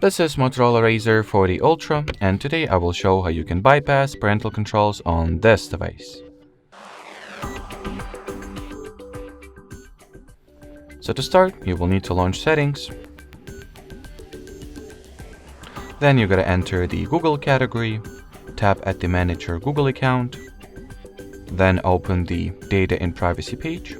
This is Motorola Razr 40 Ultra, and today I will show how you can bypass parental controls on this device. So to start, you will need to launch Settings. Then you gotta enter the Google category, tap at the Manage Your Google account, then open the Data and Privacy page.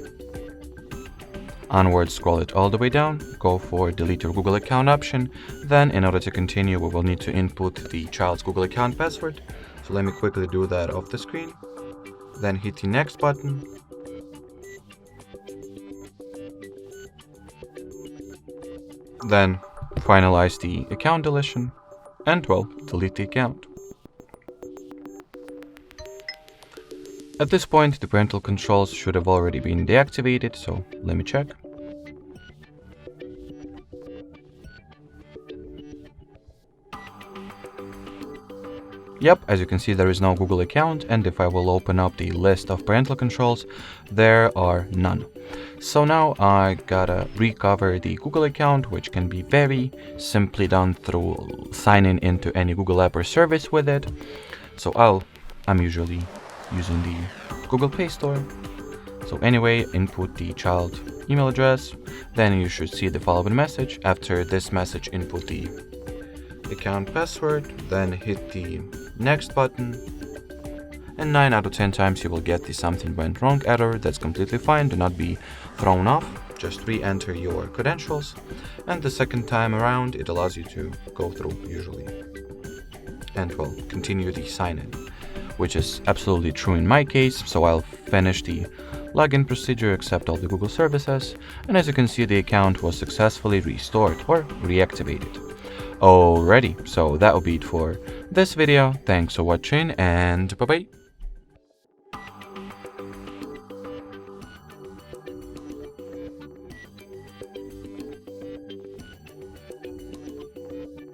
Onward, scroll it all the way down, go for Delete Your Google Account option. Then, in order to continue, we will need to input the child's Google account password. So let me quickly do that off the screen. Then hit the Next button. Then finalize the account deletion and, well, delete the account. At this point, the parental controls should have already been deactivated, so let me check. Yep, as you can see, there is no Google account, and if I will open up the list of parental controls, there are none. So now I gotta recover the Google account, which can be very simply done through signing into any Google app or service with it. So I'm usually using the Google Play Store. So anyway, input the child email address, then you should see the following message. After this message, input the account password, then hit the Next button, and 9 out of 10 times you will get the something went wrong error. That's completely fine, do not be thrown off, just re-enter your credentials, and the second time around it allows you to go through usually and, well, continue the sign-in, which is absolutely true in my case. So I'll finish the login procedure, accept all the Google services, and as you can see, the account was successfully restored or reactivated. Alrighty, so that will be it for this video. Thanks for watching, and bye bye.